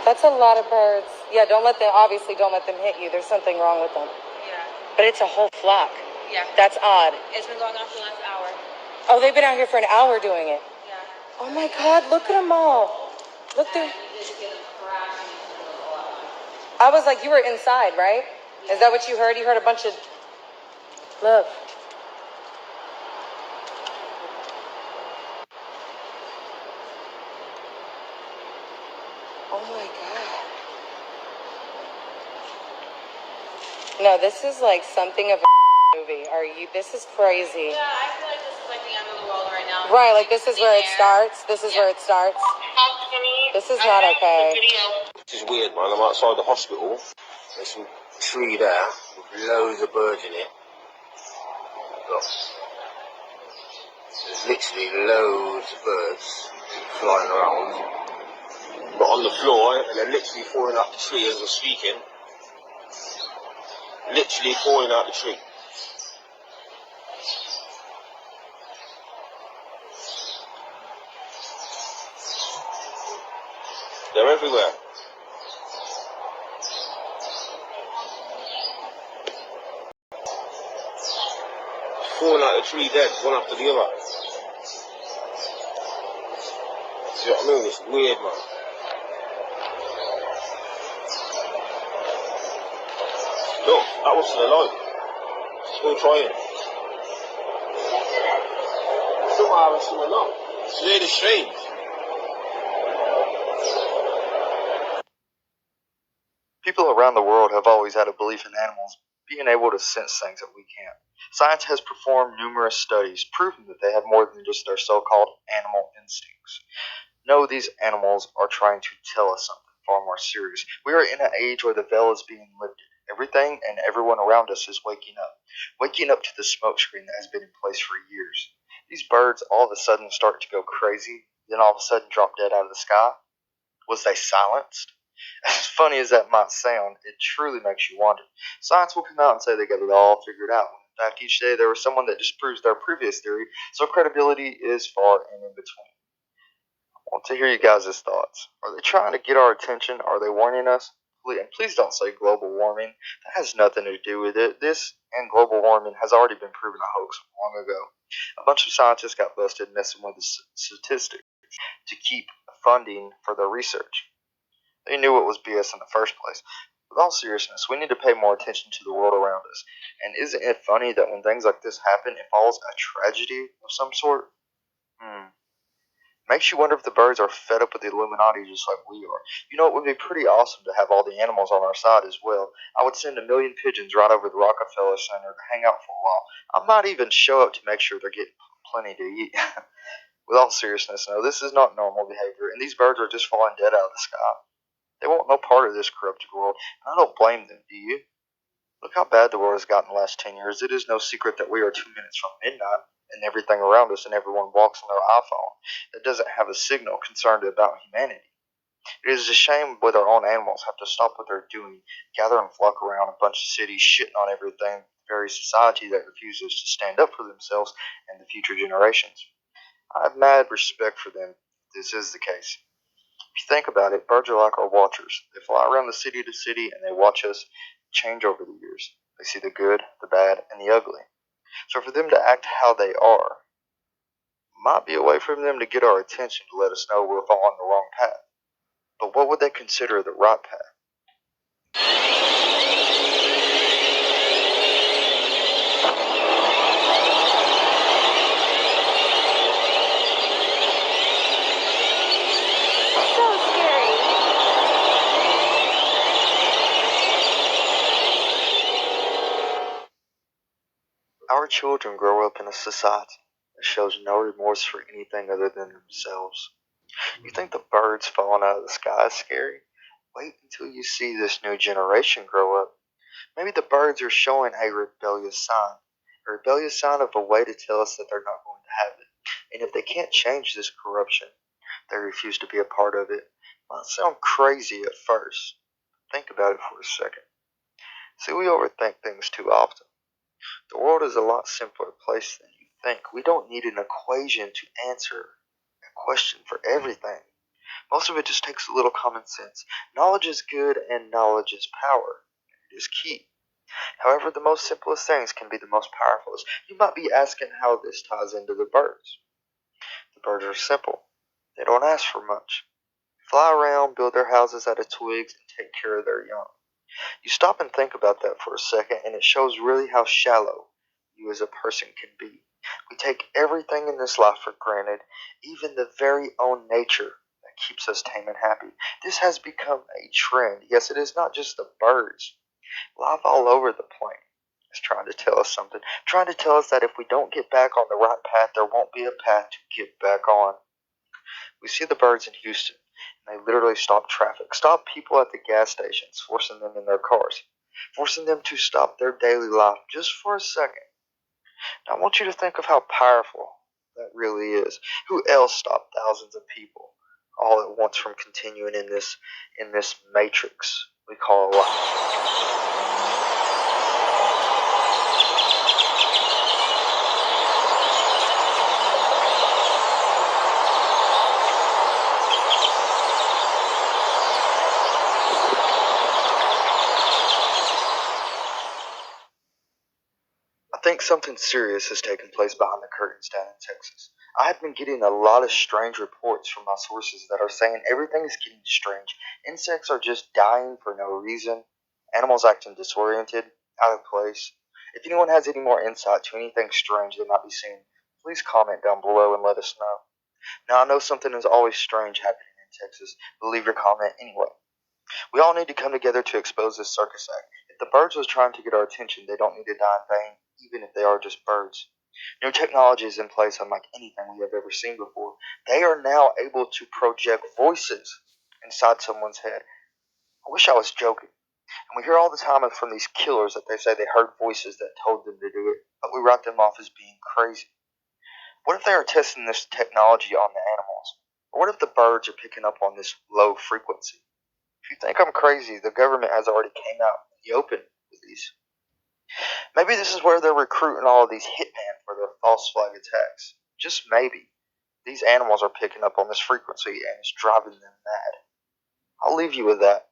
That's a lot of birds. Yeah, don't let them hit you. There's something wrong with them. Yeah. But it's a whole flock. Yeah. That's odd. It's been going on for the last hour. Oh, they've been out here for an hour doing it. Yeah. Oh my God, look at them all. Look there. I was like, you were inside, right? Yeah. Is that what you heard? You heard a bunch of... Look. Oh my God. No, this is like something of a movie. This is crazy. Yeah, I feel like this is like the end of the world right now. Right, like this is where it starts. This is where it starts. This is not okay. This is weird, man. I'm outside the hospital. There's some tree there with loads of birds in it. Look. There's literally loads of birds flying around. But on the floor, and they're literally falling out the tree as we're speaking. Literally falling out the tree. They're everywhere. Falling out the tree dead, one after the other. See what I mean? It's weird, man. Look, that was still alive. Still trying. Somehow I'm still alive. It's really strange. People around the world have always had a belief in animals being able to sense things that we can't. Science has performed numerous studies proving that they have more than just their so-called animal instincts. No, these animals are trying to tell us something far more serious. We are in an age where the veil is being lifted. Everything and everyone around us is waking up to the smokescreen that has been in place for years. These birds all of a sudden start to go crazy, then all of a sudden drop dead out of the sky. Was they silenced? As funny as that might sound, it truly makes you wonder. Science will come out and say they got it all figured out. In fact, each day there is someone that disproves their previous theory, so credibility is far and in between. I want to hear you guys' thoughts. Are they trying to get our attention? Are they warning us? And please don't say global warming. That has nothing to do with it. This and global warming has already been proven a hoax long ago. A bunch of scientists got busted messing with the statistics to keep funding for their research. They knew it was BS in the first place. With all seriousness, we need to pay more attention to the world around us. And isn't it funny that when things like this happen, it follows a tragedy of some sort? Makes you wonder if the birds are fed up with the Illuminati just like we are. You know, it would be pretty awesome to have all the animals on our side as well. I would send 1,000,000 pigeons right over the Rockefeller Center to hang out for a while. I might even show up to make sure they're getting plenty to eat. With all seriousness, no, this is not normal behavior, and these birds are just falling dead out of the sky. They want no part of this corrupted world, and I don't blame them, do you? Look how bad the world has gotten in the last 10 years. It is no secret that we are 2 minutes from midnight, and everything around us and everyone walks on their iPhone that doesn't have a signal concerned about humanity. It is a shame when our own animals have to stop what they're doing, gather and flock around a bunch of cities shitting on everything, the very society that refuses to stand up for themselves and the future generations. I have mad respect for them if this is the case. If you think about it, birds are like our watchers. They fly around the city to city and they watch us change over the years. They see the good, the bad, and the ugly. So for them to act how they are might be a way for them to get our attention to let us know we're following the wrong path. But what would they consider the right path? Our children grow up in a society that shows no remorse for anything other than themselves. You think the birds falling out of the sky is scary? Wait until you see this new generation grow up. Maybe the birds are showing a rebellious sign of a way to tell us that they're not going to have it. And if they can't change this corruption, they refuse to be a part of it. Might sound crazy at first. Think about it for a second. See, we overthink things too often. The world is a lot simpler place than you think. We don't need an equation to answer a question for everything. Most of it just takes a little common sense. Knowledge is good and knowledge is power. It is key. However, the most simplest things can be the most powerful. You might be asking how this ties into the birds. The birds are simple. They don't ask for much. Fly around, build their houses out of twigs, and take care of their young. You stop and think about that for a second, and it shows really how shallow you as a person can be. We take everything in this life for granted, even the very own nature that keeps us tame and happy. This has become a trend. Yes, it is not just the birds. Life all over the planet is trying to tell us something, trying to tell us that if we don't get back on the right path, there won't be a path to get back on. We see the birds in Houston, and they literally stop traffic, stop people at the gas stations, forcing them in their cars, forcing them to stop their daily life just for a second. Now, I want you to think of how powerful that really is. Who else stopped thousands of people all at once from continuing in this matrix we call life? I think something serious has taken place behind the curtains down in Texas. I have been getting a lot of strange reports from my sources that are saying everything is getting strange. Insects are just dying for no reason. Animals acting disoriented, out of place. If anyone has any more insight to anything strange they might be seeing, please comment down below and let us know. Now, I know something is always strange happening in Texas, but leave your comment anyway. We all need to come together to expose this circus act. If the birds was trying to get our attention, they don't need to die in vain, even if they are just birds. New technology is in place unlike anything we have ever seen before. They are now able to project voices inside someone's head. I wish I was joking. And we hear all the time from these killers that they say they heard voices that told them to do it, but we write them off as being crazy. What if they are testing this technology on the animals? Or what if the birds are picking up on this low frequency? If you think I'm crazy, the government has already came out in the open with these. Maybe this is where they're recruiting all of these hitmen for their false flag attacks. Just maybe. These animals are picking up on this frequency and it's driving them mad. I'll leave you with that.